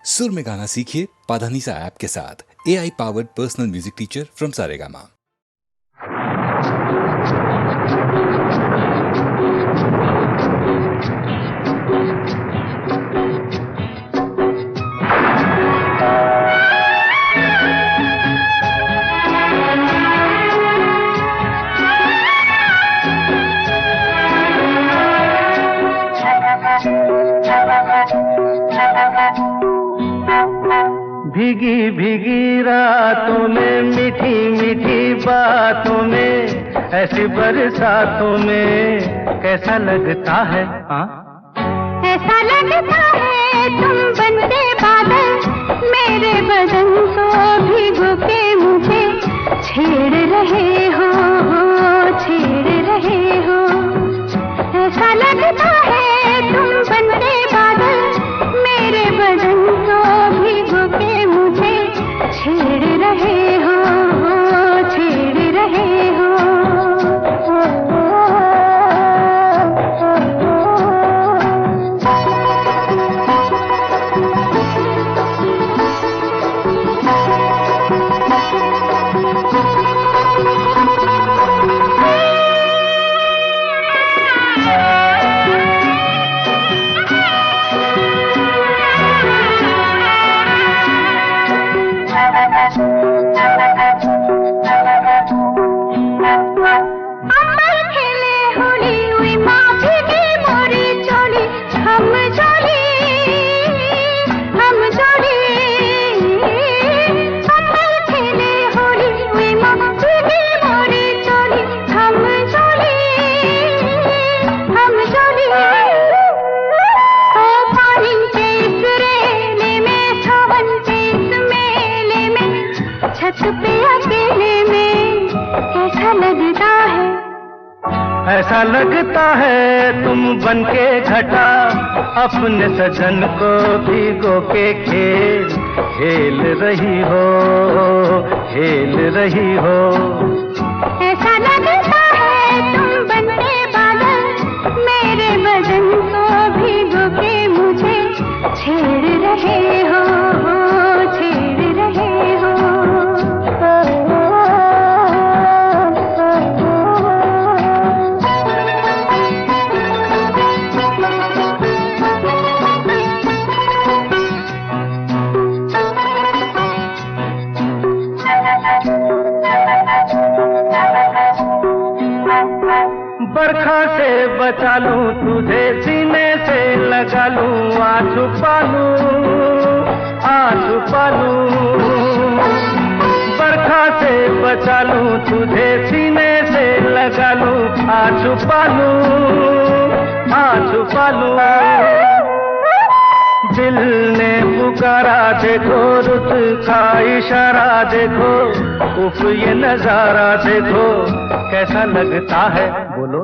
सुर में गाना सीखिए पाधानीसा ऐप के साथ। AI powered personal music teacher from Saregama. भीगी भीगी रातों में मीठी मीठी बातों में ऐसी बरसातों में कैसा लगता है? हाँ, ऐसा लगता है तुम बनते बादल मेरे बदन को भिगो के मुझे छेड़ रहे हो, छेड़ रहे हो। ऐसा लगता है तुम बनते बादल मेरे बदन को भिगो के मुझे छेड़ रहे हो, छेड़ रहे हो। ऐसा लगता है तुम बनके घटा अपने सजन को भिगो के खेल खेल रही हो, खेल रही हो। ऐसा लगता है तुम बनके बादल मेरे बदन को भिगो के मुझे छेड़ रहे हो, छेड़ रहे हो। बरखा से बचा लूं तुझे सीने से लगा लूं आ छुपा लूं। बरखा से बचा लूं तुझे सीने से लगा लूं आ छुपा लूं। दिल ने पुकारा देखो, रुत का इशारा देखो, उफ ये नजारा देखो कैसा लगता है? बोलो।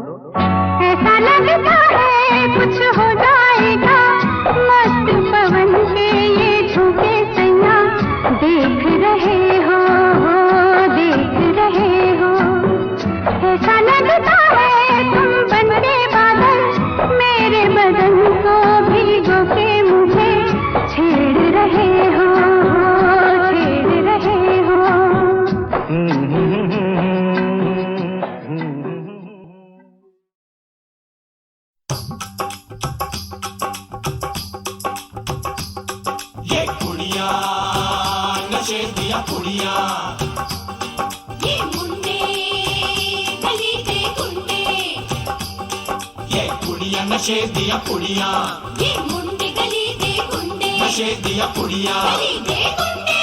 ऐसा लगता है कुछ हो जाएगा मस्त पवन के ये झोंके सैया देख रहे हो, देख रहे हो। ऐसा लगता है तुम बनके बादल मेरे बदन को भिगो के मुझे छेड़ रहे हो, छेड़ रहे हो। ये कुड़ियाँ नशे दिया कुड़ियाँ, ये मुंडे गली दे गुंडे, ये कुड़ियाँ नशे दिया कुड़ियाँ, ये मुंडे गली दे गुंडे, नशे दिया कुड़ियाँ। गली दे गुंडे।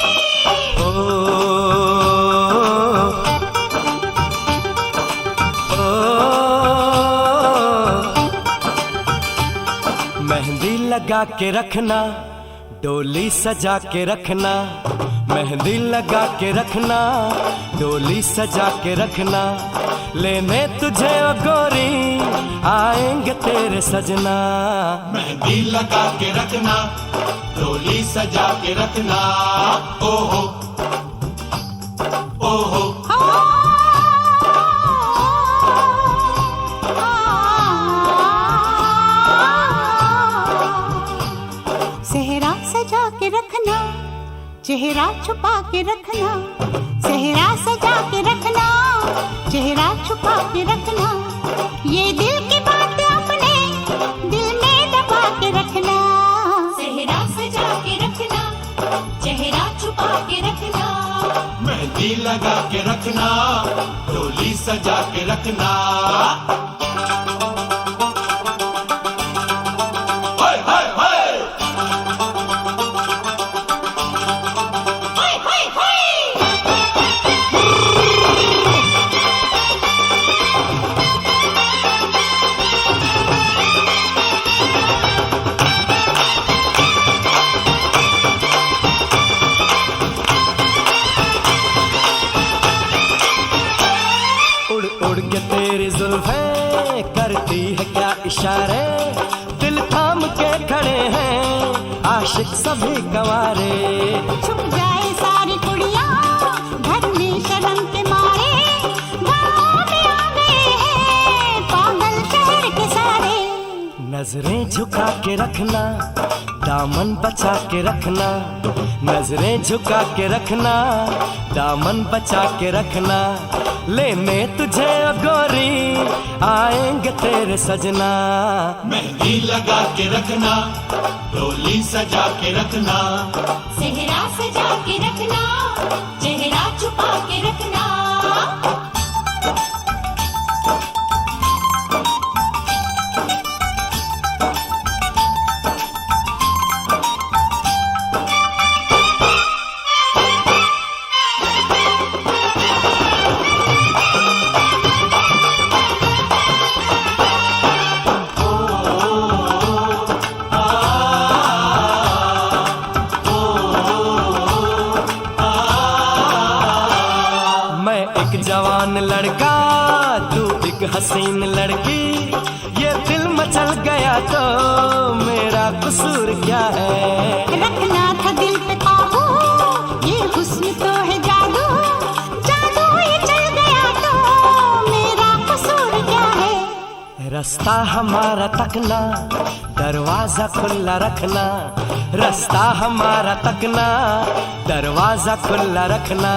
मेहंदी लगा के रखना, डोली सजा के रखना, मेहंदी लगा के रखना, डोली सजा के रखना। लेने तुझे ओ गोरी आएंगे तेरे सजना। मेहंदी लगा के रखना, डोली सजा के रखना। ओहो ओहो सेहरा सजा के रखना, चेहरा छुपा के रखना, सेहरा सजा के रखना, चेहरा छुपा के रखना, ये दिल की बात अपने दिल में दबा के रखना, सेहरा सजा के रखना, चेहरा छुपा के रखना, मेहंदी लगा के रखना, डोली सजा के रखना। हाय हाय हाय हाय हाय हाय। उड़ उड़ के तेरी जुल्फें करती है क्या इशारे, दिल थाम के खड़े हैं आशिक सभी गवारे। छुप जाए सारी कुड़ियाँ घर में शर्म के मारे, गाँव में आ गए हैं पागल शहर के सारे। नजरें झुका के रखना, दामन बचा के रखना, नजरें झुका के रखना, दामन बचा के रखना, लेने तुझे ओ गोरी आएंगे तेरे सजना। मेहंदी लगा के रखना, डोली सजा के रखना, सेहरा सजा के रखना, चेहरा छुपा के रखना। मैं एक जवान लड़का, तू एक हसीन लड़की, ये दिल मचल गया तो मेरा कसूर क्या है। रखना था दिल पे काबू, ये हुस्न तो है जादू, जादू ये चल गया तो मेरा कसूर क्या है। रास्ता हमारा तकना, दरवाजा खुला रखना, रास्ता हमारा तकना, दरवाजा खुला रखना,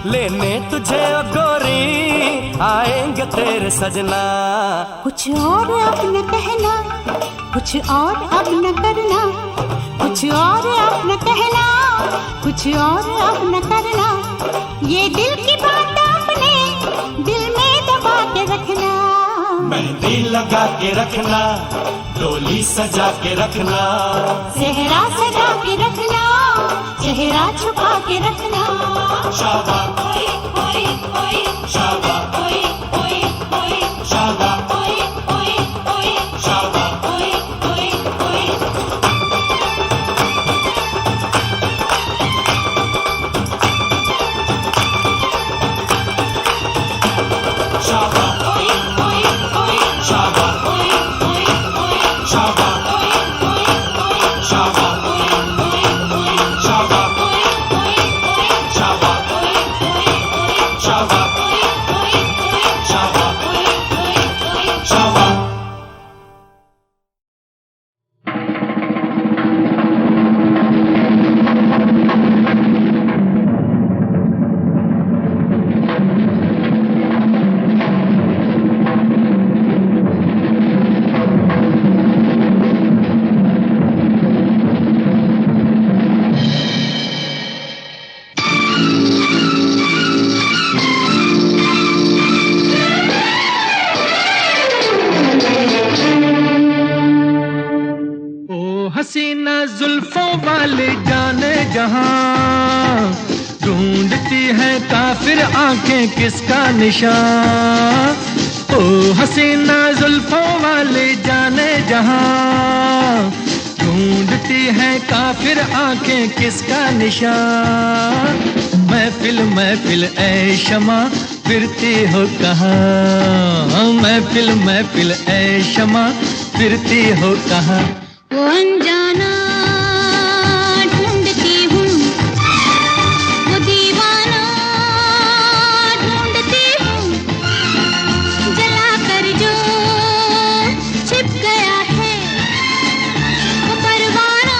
लेने तुझे ओ गोरी आएंगे तेरे सजना। कुछ और अब न कहना, कुछ और अब न करना, कुछ और अब न कहना, कुछ और अब न करना, ये दिल की बात अपने दिल में दबा के रखना। मेहंदी लगा के रखना, डोली सजा के रखना, सेहरा सजा के रखना, चेहरा छुपा के रखना। शाबा ओए ओए ओए शाबा ओए ओए ओए शाबा ओए ओए ओए शाबा ओए ओए ओए। शाबा ओए ओए ओए शाबा ओए ओए ओए शाबा ओए ओए ओए शाबा ओए ओए ओए शाबा ओए ओए ओए शाबा ओए ओए ओए शाबा ओए ओए ओए शाबा ओए ओए ओए। शाबा। हसीना जुल्फों वाले जाने जहां, ढूंढती है काफिर आंखें किसका निशान। ओ हसीना जुल्फों वाले जाने जहां, ढूंढती है काफिर आंखें किसका निशान। महफिल महफिल ऐ शमा फिरती हो कहाँ, महफिल महफिल ऐ शमा फिरती हो कहाँ। वो अनजाना ढूंढती हूँ, वो दीवाना ढूंढती हूँ, जला कर जो छिप गया है, वो परवाना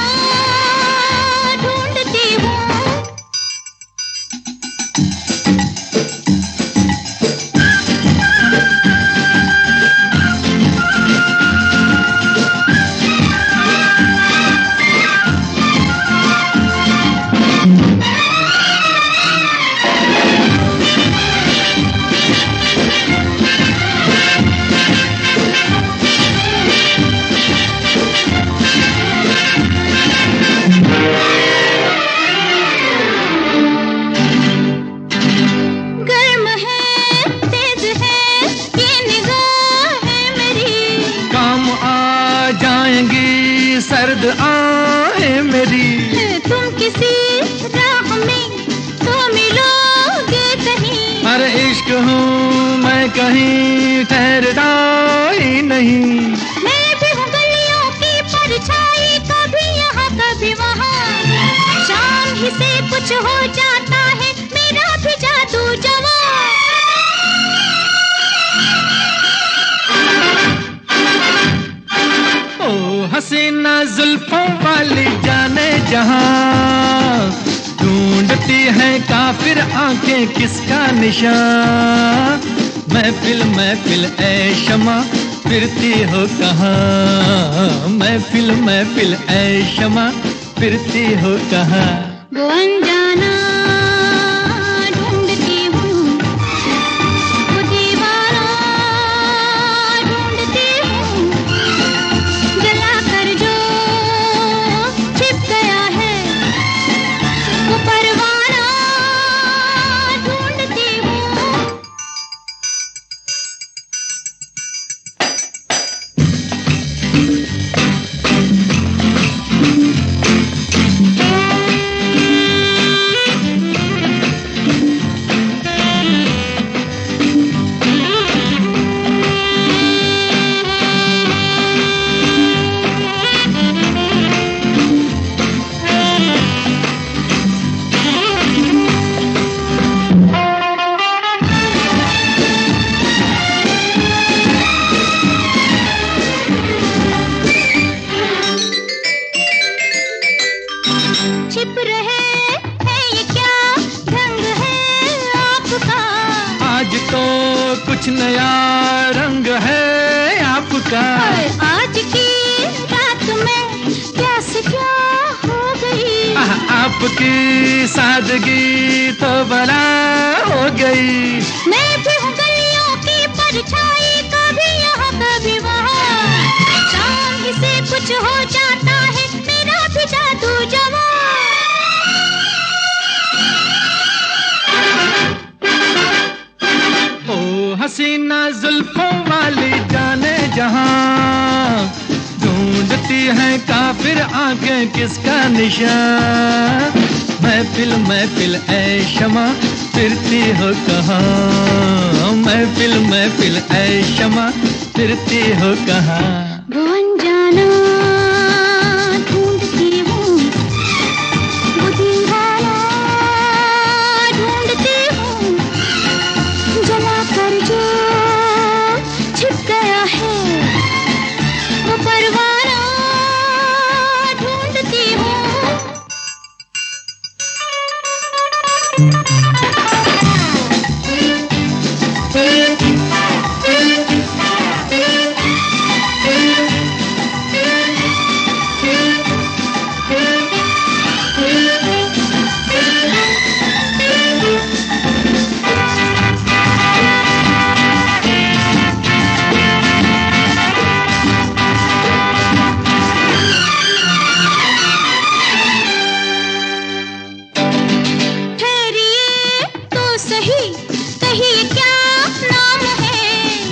तुम किसी राह में तो मिलोगे कहीं। अरे इश्क हूँ मैं कहीं ठहरता ही नहीं। मैं भी हूँ गलियों की परछाई, कभी यहाँ कभी वहाँ। शाम ही से कुछ हो जाता है मेरा भी जादू जवां। हसीना जुल्फों वाली जाने जहां, ढूंढती है काफिर आंखें किसका निशान। महफिल महफिल ऐ शमा फिरती हो कहाँ, महफिल महफिल ऐ शमा फिरती हो कहाँ। वो अनजाना ढूंढती हूँ, वो दीवाना ढूंढती हूँ, जला कर जो छिप गया है वो परवाना ढूंढती हूँ। छिप रहे हैं ये क्या रंग है आपका, आज तो कुछ नया रंग है आपका। और आज की रात में क्या से क्या हो गई। आपकी सादगी तो बला हो गई। मैं भी हूँ गलियों की परछाई, कभी यहाँ कभी वहाँ। शाम ही से कुछ हो जाता है मेरा भी जादू जवां। ओ हसीना जुल्फों वाली जाने जहां, ढूंढती है काफिर आंखें किसका निशान। महफिल महफिल ऐ शमा फिरती हो कहाँ, महफिल महफिल ऐ शमा फिरती हो कहाँ। वो अनजाना ढूंढती हूँ, वो दीवाना ढूंढती हूँ, जला कर जो छिप गया है वो परवाना ढूंढती हूँ।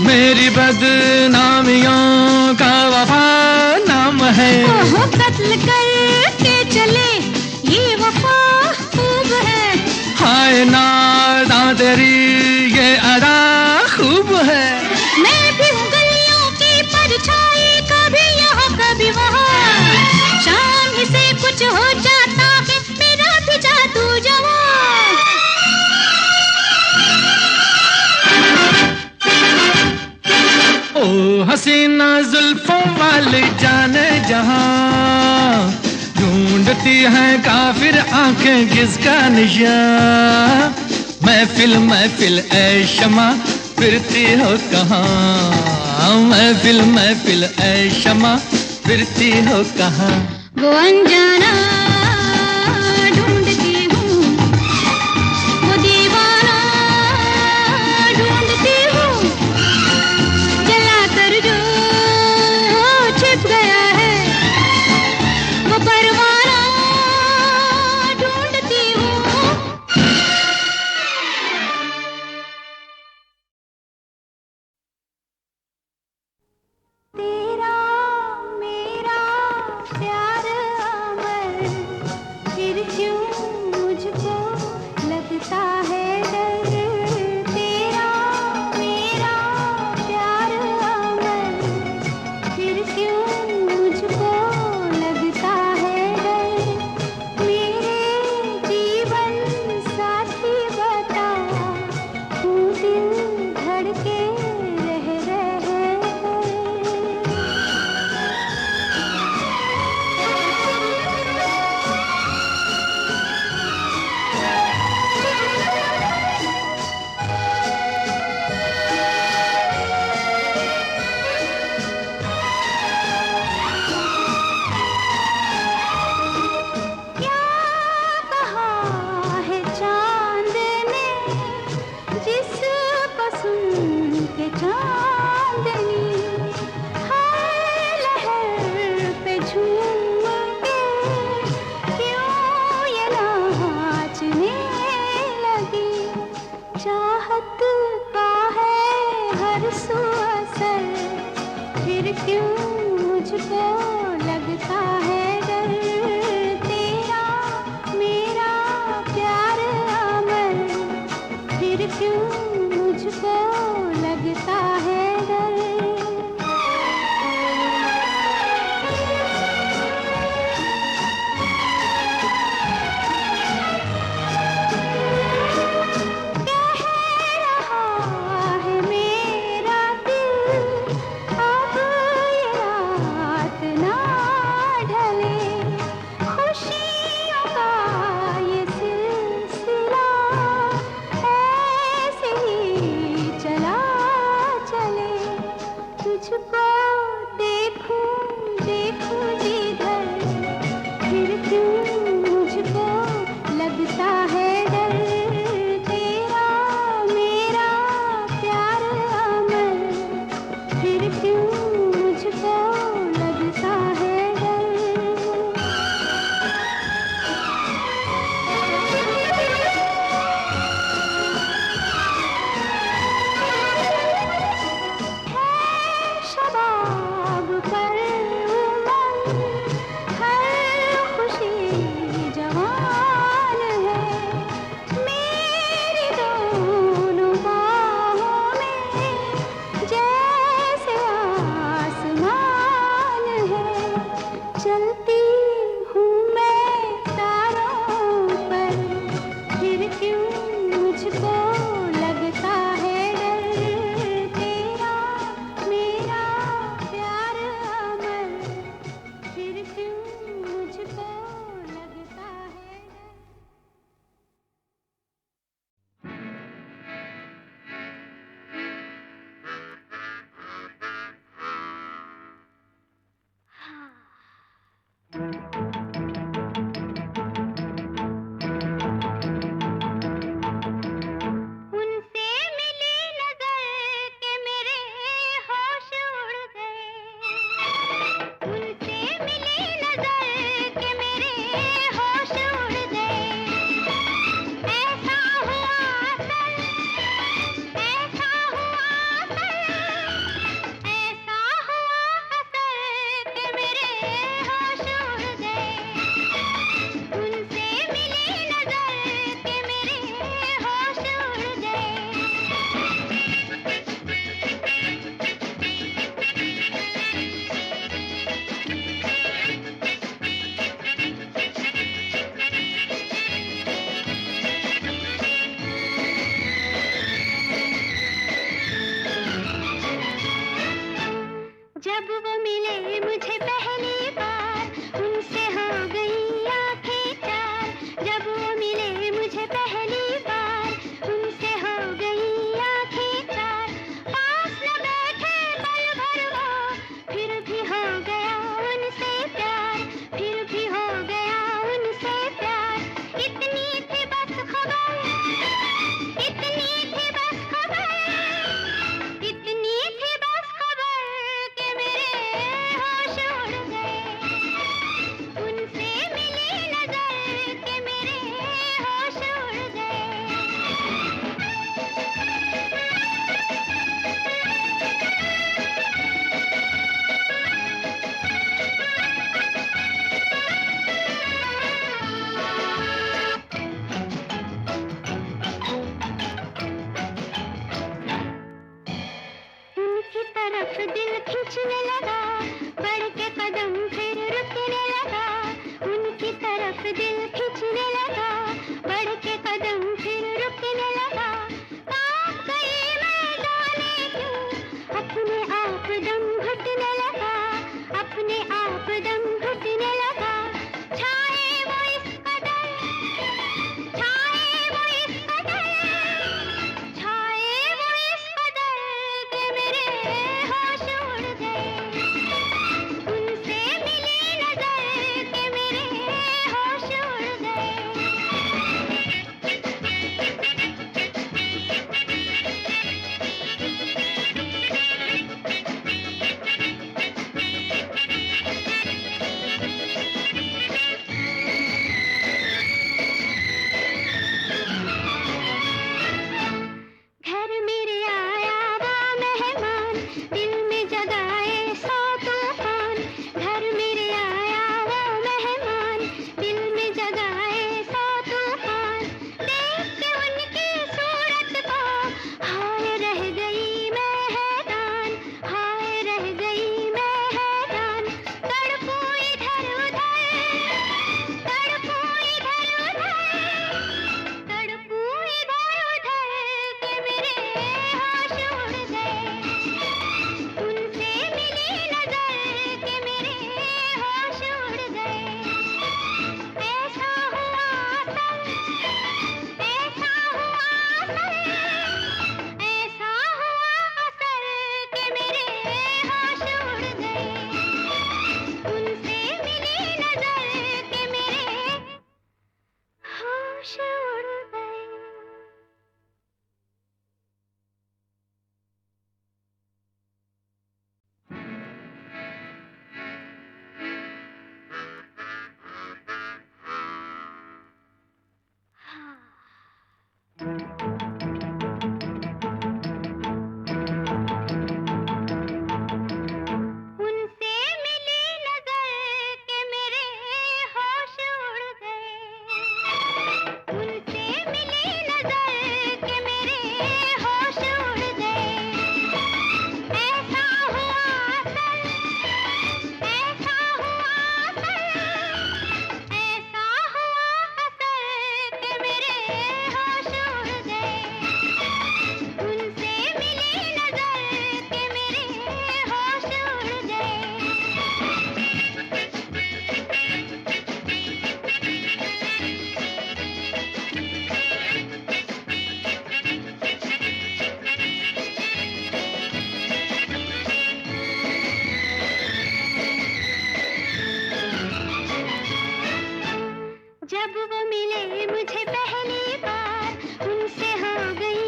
मेरी बदनामियों का वफा नाम है। ओहो कत्ल करके चले ये वफा खूब है। हाय नादा तेरी ये अदा खूब है। मैं भी हूँ गलियों की परछाई, कभी यहाँ कभी वहाँ। शाम ही से कुछ हो जाता है मेरा भी जादू जवां। ओ हसीना जुल्फों वाली जाने जहां, ढूंढती है काफिर आंखें किसका निशान। महफिल महफिल ऐ शमा फिरती हो कहाँ, महफिल महफिल ऐ शमा फिरती हो कहाँ। वो अनजाना ढूंढती हूँ, वो दीवाना ढूंढती हूँ, जला कर जो छिप गया है वो परवाना ढूंढती हूँ। तेरा मेरा प्यार अमर उनसे मिली नजर के मेरे होश उड़ गए, उनसे मिली नजर के मेरे होश उड़ गए। ऐसा हुआ सर, ऐसा हुआ सर, ऐसा हुआ सर के मेरे होश उड़ गए। उनसे मिली नजर के मेरे होश उड़ गए। जब वो मिले मुझे पहली बार, उनसे हो गई